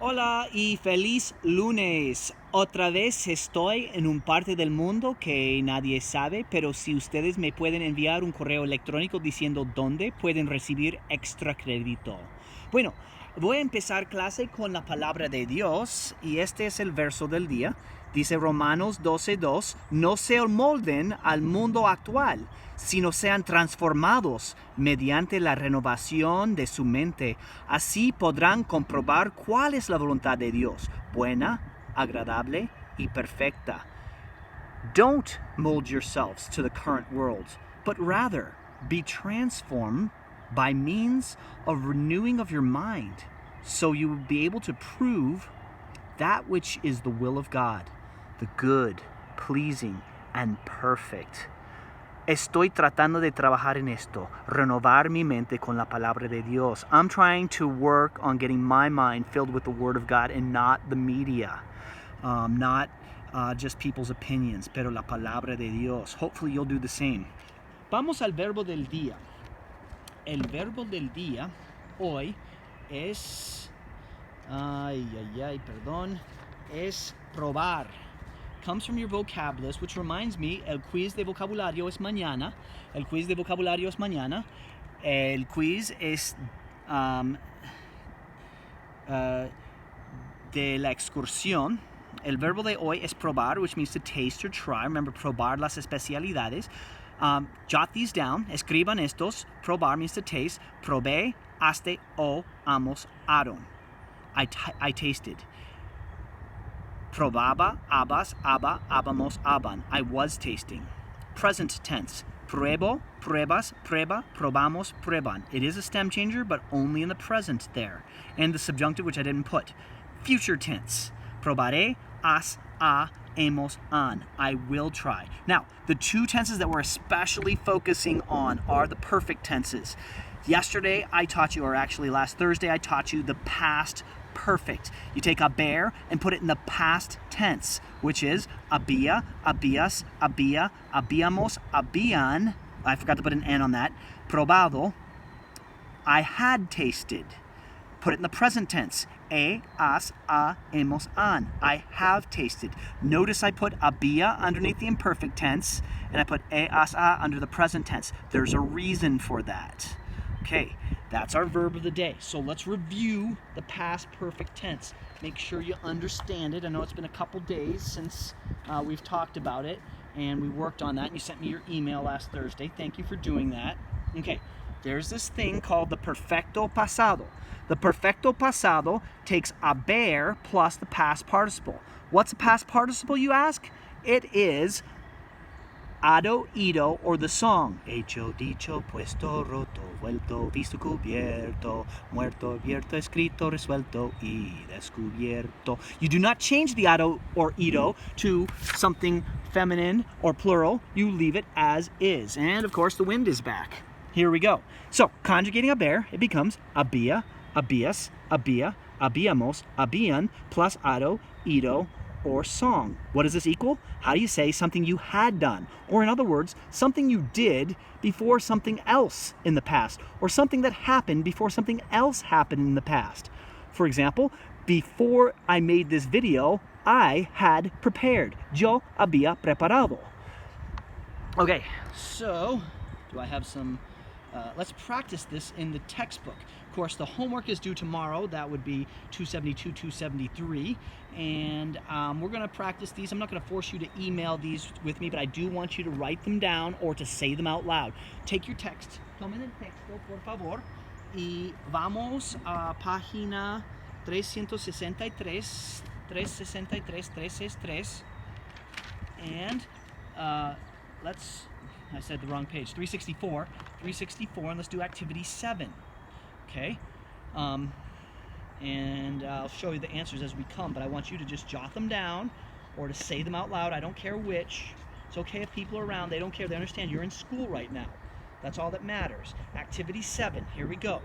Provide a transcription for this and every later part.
Hola y feliz lunes. Otra vez estoy en un parte del mundo que nadie sabe, pero si ustedes me pueden enviar un correo electrónico diciendo dónde pueden recibir extra crédito. Bueno, voy a empezar clase con la palabra de Dios y este es el verso del día. Dice Romanos 12:2, no se amolden al mundo actual, sino sean transformados mediante la renovación de su mente. Así podrán comprobar cuál es la voluntad de Dios, buena, agradable y perfecta. Don't mold yourselves to the current world, but rather be transformed by means of renewing of your mind, so you will be able to prove that which is the will of God, the good, pleasing, and perfect. Estoy tratando de trabajar en esto, renovar mi mente con la palabra de Dios. I'm trying to work on getting my mind filled with the Word of God and not the media, not just people's opinions, pero la palabra de Dios. Hopefully you'll do the same. Vamos al verbo del día. El verbo del día hoy es... es probar. Comes from your vocab list, which reminds me, el quiz de vocabulario es mañana. El quiz de vocabulario es mañana. El quiz es de la excursión. El verbo de hoy es probar, which means to taste or try. Remember, probar las especialidades. Jot these down. Escriban estos. Probar means to taste. Probé, haste, o, amos, aron. I tasted. Probaba, abas, aba, abamos, aban. I was tasting. Present tense. Pruebo, pruebas, prueba, probamos, prueban. It is a stem changer, but only in the present there. And the subjunctive, which I didn't put. Future tense. Probaré, has, a, hemos, han. I will try. Now, the two tenses that we're especially focusing on are the perfect tenses. Yesterday, I taught you, or actually last Thursday, I taught you the past perfect. You take haber and put it in the past tense, which is había, habías, había, habíamos, habían. I forgot to put an N on that. Probado. I had tasted. Put it in the present tense. Has, a, hemos, han. I have tasted. Notice I put había underneath the imperfect tense, and I put has, a under the present tense. There's a reason for that. Okay, that's our verb of the day. So let's review the past perfect tense. Make sure you understand it. I know it's been a couple days since we've talked about it, and we worked on that, and you sent me your email last Thursday. Thank you for doing that. Okay, there's this thing called the perfecto pasado. The perfecto pasado takes haber plus the past participle. What's a past participle, you ask? It is ado, ido, or the song. Hecho, dicho, puesto, roto, vuelto, visto, cubierto, muerto, abierto, escrito, resuelto, y descubierto. You do not change the ado or ido to something feminine or plural. You leave it as is. And, of course, the wind is back. Here we go. So, conjugating haber, it becomes había, habías, había, habíamos, habían, plus ado, ido, or song. What does this equal? How do you say something you had done? Or in other words, something you did before something else in the past, or something that happened before something else happened in the past. For example, before I made this video, I had prepared. Yo había preparado. Okay, so do I have some... let's practice this in the textbook. Of course, the homework is due tomorrow. That would be 272, 273. And we're going to practice these. I'm not going to force you to email these with me, but I do want you to write them down or to say them out loud. Take your text. Tomen el texto, por favor. Y vamos a página 363, 363, 363. And let's... I said the wrong page. 364, and let's do activity 7. Okay? And I'll show you the answers as we come, but I want you to just jot them down or to say them out loud. I don't care which. It's okay if people are around. They don't care. They understand you're in school right now. That's all that matters. Activity 7. Here we go.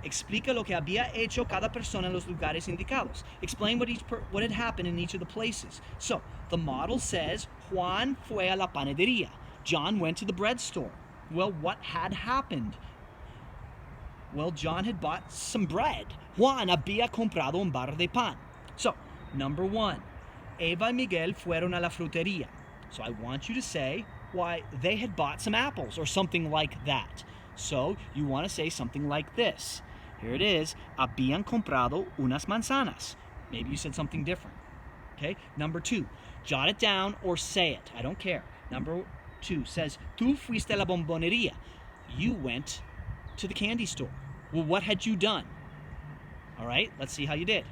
Explica lo que había hecho cada persona en los lugares indicados. Explain what had happened in each of the places. So, the model says, Juan fue a la panadería. John went to the bread store. Well, what had happened? Well, John had bought some bread. Juan había comprado un bar de pan. So, number 1, Eva y Miguel fueron a la frutería. So I want you to say why they had bought some apples or something like that. So you want to say something like this. Here it is. Habían comprado unas manzanas. Maybe you said something different. Okay? Number 2, jot it down or say it. I don't care. Number 2 says, Tú fuiste a la bombonería. You went to the candy store. Well, what had you done? All right, let's see how you did.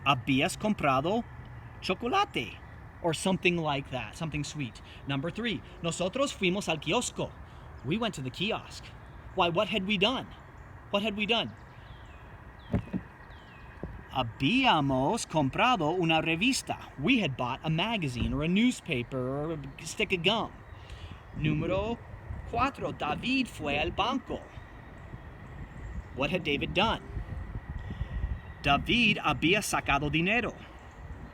Habías comprado chocolate, or something like that, something sweet. Number 3, nosotros fuimos al kiosco. We went to the kiosk. Why, what had we done? What had we done? Habíamos comprado una revista. We had bought a magazine or a newspaper or a stick of gum. Número 4, David fue al banco. What had David done? David había sacado dinero.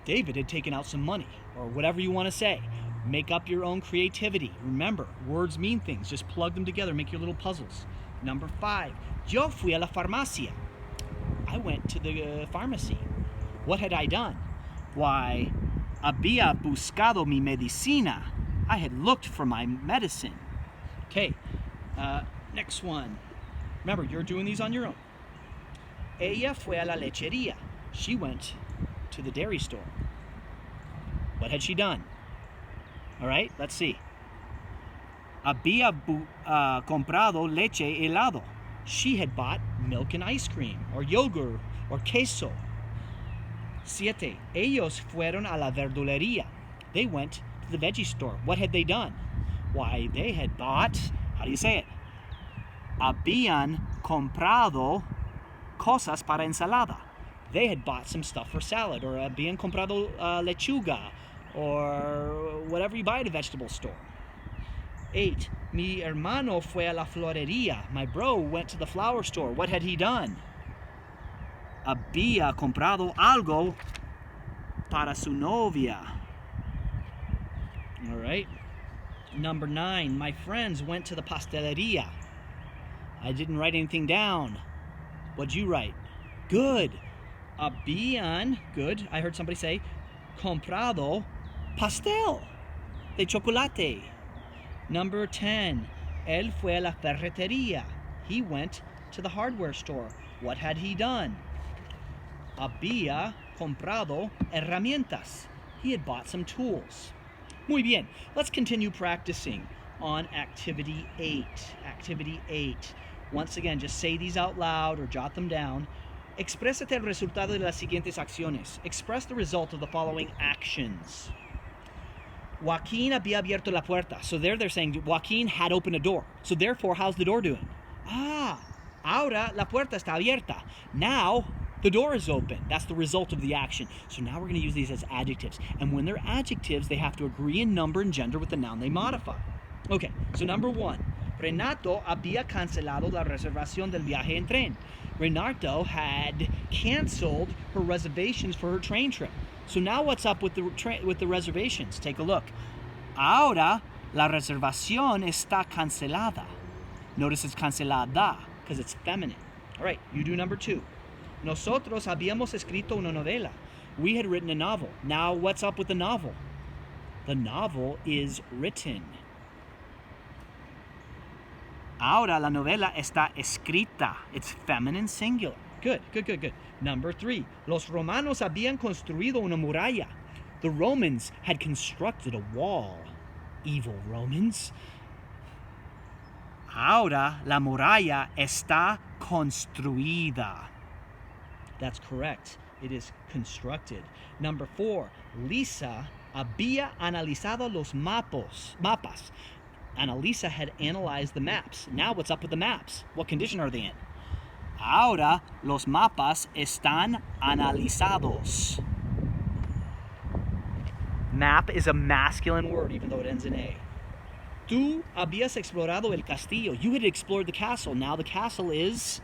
David had taken out some money, or whatever you want to say. Make up your own creativity. Remember, words mean things. Just plug them together, make your little puzzles. Number 5, yo fui a la farmacia. I went to the pharmacy. What had I done? Why, había buscado mi medicina. I had looked for my medicine. Okay, next one. Remember, you're doing these on your own. Ella fue a la lechería. She went to the dairy store. What had she done? All right, let's see. Había comprado leche helado. She had bought milk and ice cream, or yogurt, or queso. 7, ellos fueron a la verdulería. They went to the veggie store. What had they done? Why, they had bought, how do you say it? Habían comprado cosas para ensalada. They had bought some stuff for salad, or habían comprado lechuga, or whatever you buy at a vegetable store. 8, mi hermano fue a la florería. My bro went to the flower store. What had he done? Había comprado algo para su novia. All right. Number 9, my friends went to the pastelería. I didn't write anything down. What'd you write? Good. Habían, good, I heard somebody say, comprado pastel de chocolate. Number 10, él fue a la ferretería. He went to the hardware store. What had he done? Había comprado herramientas. He had bought some tools. Muy bien. Let's continue practicing on activity 8. Activity 8. Once again, just say these out loud or jot them down. Exprésate el resultado de las siguientes acciones. Express the result of the following actions. Joaquín había abierto la puerta. So there they're saying Joaquín had opened a door. So therefore, how's the door doing? Ahora la puerta está abierta. Now the door is open. That's the result of the action. So now we're going to use these as adjectives. And when they're adjectives, they have to agree in number and gender with the noun they modify. Okay, so number 1. Renato había cancelado la reservación del viaje en tren. Renato had canceled her reservations for her train trip. So now what's up with the reservations? Take a look. Ahora la reservación está cancelada. Notice it's cancelada because it's feminine. All right, you do number 2. Nosotros habíamos escrito una novela. We had written a novel. Now what's up with the novel? The novel is written. Ahora la novela está escrita. It's feminine singular. Good. Number 3. Los romanos habían construido una muralla. The Romans had constructed a wall. Evil Romans. Ahora la muralla está construida. That's correct. It is constructed. Number 4. Lisa había analizado los mapas. Annalisa had analyzed the maps. Now what's up with the maps? What condition are they in? Ahora los mapas están analizados. Map is a masculine word, even though it ends in A. Tú habías explorado el castillo. You had explored the castle. Now the castle is...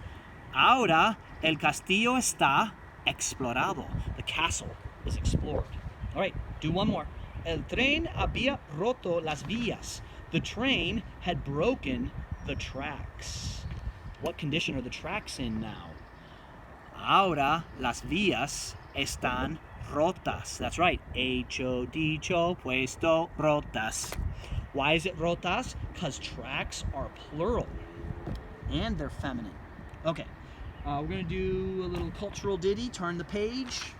Ahora el castillo está explorado. The castle is explored. All right, do one more. El tren había roto las vías. The train had broken the tracks. What condition are the tracks in now? Ahora las vías están rotas. That's right. Hecho, dicho, puesto, rotas. Why is it rotas? Because tracks are plural and they're feminine. Okay, we're going to do a little cultural ditty. Turn the page,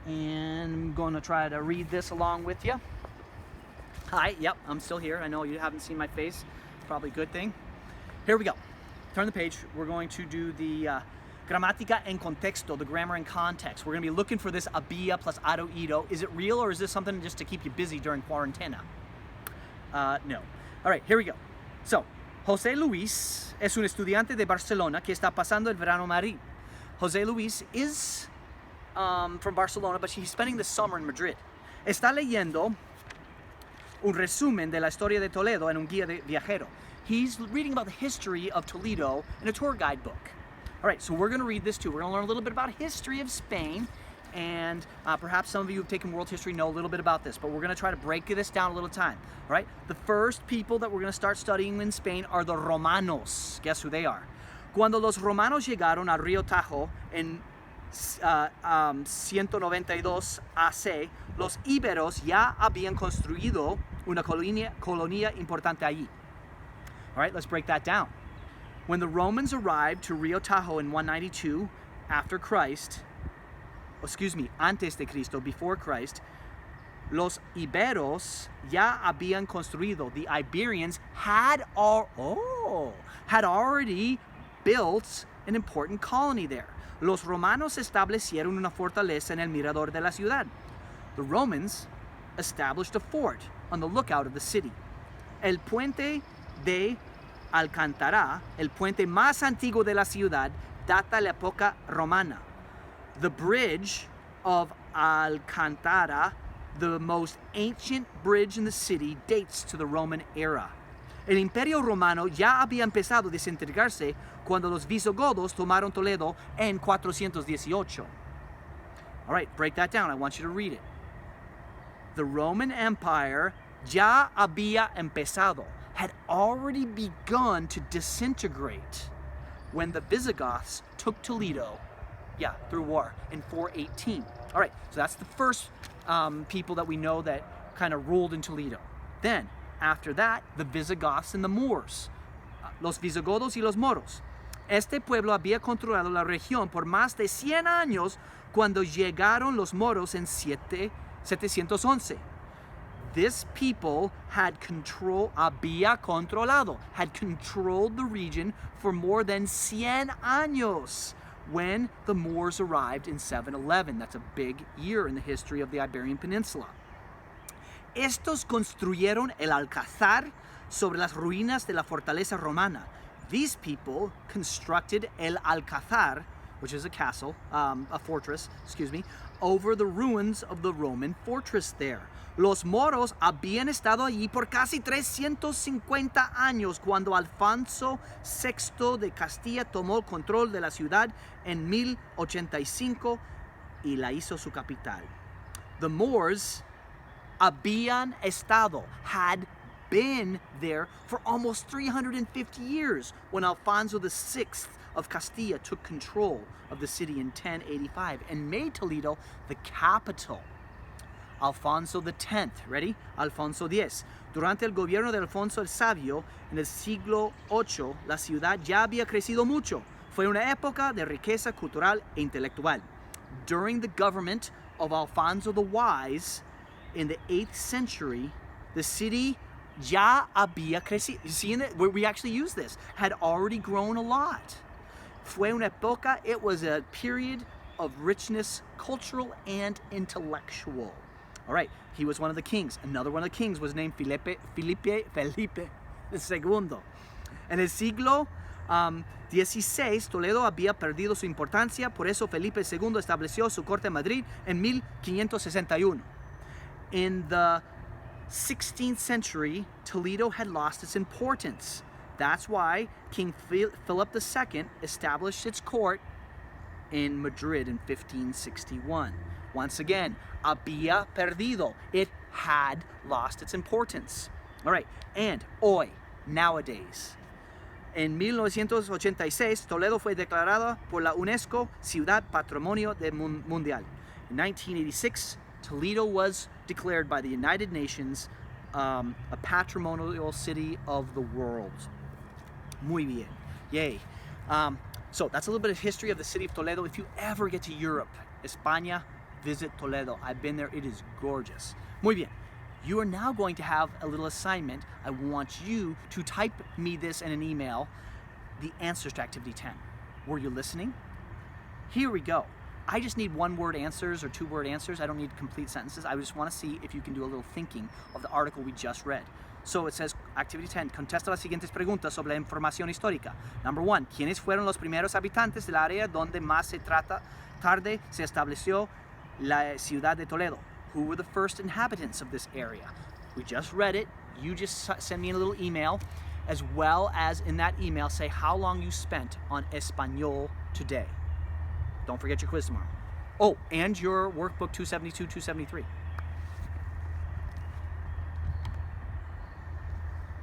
and I'm going to try to read this along with you. Hi, yep, I'm still here. I know you haven't seen my face. Probably a good thing. Here we go. Turn the page. We're going to do the Gramática en contexto, the grammar in context. We're going to be looking for this había plus ado ido. Is it real, or is this something just to keep you busy during quarantena? No. All right, here we go. So, José Luis es un estudiante de Barcelona que está pasando el verano en Madrid. José Luis is from Barcelona, but he's spending the summer in Madrid. Está leyendo un resumen de la historia de Toledo en un guía de viajero. He's reading about the history of Toledo in a tour guide book. All right, so we're going to read this too. We're going to learn a little bit about history of Spain, and perhaps some of you who've taken world history know a little bit about this, but we're going to try to break this down a little time. All right, the first people that we're going to start studying in Spain are the Romanos. Guess who they are? Cuando los romanos llegaron al río Tajo en 192 AC, los íberos ya habían construido una colonia importante allí. All right, let's break that down. When the Romans arrived to Rio Tajo in 192 after Christ, antes de Cristo, before Christ, los Iberos ya habían construido. The Iberians had already built an important colony there. Los romanos establecieron una fortaleza en el mirador de la ciudad. The Romans established a fort on the lookout of the city. El puente de Alcántara, el puente más antiguo de la ciudad, data la época romana. The bridge of Alcántara, the most ancient bridge in the city, dates to the Roman era. El Imperio Romano ya había empezado a desintegrarse cuando los visigodos tomaron Toledo en 418. All right, break that down. I want you to read it. The Roman Empire ya había empezado, had already begun to disintegrate when the Visigoths took Toledo, through war in 418. All right, so that's the first people that we know that kind of ruled in Toledo. Then, after that, the Visigoths and the Moors, los visigodos y los moros. Este pueblo había controlado la región por más de 100 años cuando llegaron los moros en 711. This people had controlled the region for more than 100 años when the Moors arrived in 711. That's a big year in the history of the Iberian Peninsula. Estos construyeron el Alcázar sobre las ruinas de la fortaleza romana. These people constructed el Alcázar, which is a castle, a fortress, over the ruins of the Roman fortress there. Los moros habían estado allí por casi 350 años cuando Alfonso VI de Castilla tomó control de la ciudad en 1085 y la hizo su capital. The Moors habían estado, had been there for almost 350 years when Alfonso VI of Castilla took control of the city in 1085 and made Toledo the capital. Alfonso X, ready? Alfonso X. Durante el gobierno de Alfonso el Sabio, en el siglo VIII, la ciudad ya había crecido mucho. Fue una época de riqueza cultural e intelectual. During the government of Alfonso the Wise, in the 8th century, the city ya había crecido. You see, we actually use this. Had already grown a lot. Fue una época, it was a period of richness, cultural and intellectual. All right, he was one of the kings. Another one of the kings was named Felipe II. En el siglo XVI, Toledo había perdido su importancia, por eso Felipe II estableció su corte en Madrid en 1561. In the 16th century, Toledo had lost its importance. That's why King Philip II established its court in Madrid in 1561. Once again, había perdido. It had lost its importance. All right, and hoy, nowadays, En 1986, Toledo fue declarada por la UNESCO Ciudad Patrimonio Mundial. In 1986, Toledo was declared by the United Nations a patrimonial city of the world. Muy bien. Yay. So that's a little bit of history of the city of Toledo. If you ever get to Europe, España, visit Toledo. I've been there. It is gorgeous. Muy bien. You are now going to have a little assignment. I want you to type me this in an email, the answers to Activity 10. Were you listening? Here we go. I just need one-word answers or two-word answers. I don't need complete sentences. I just want to see if you can do a little thinking of the article we just read. So it says, Activity 10, contesta las siguientes preguntas sobre la información histórica. Number 1, ¿quiénes fueron los primeros habitantes del área donde más tarde se estableció la ciudad de Toledo? Who were the first inhabitants of this area? We just read it. You just send me a little email, as well as in that email say how long you spent on Español today. Don't forget your quiz tomorrow. Oh, and your workbook 272, 273.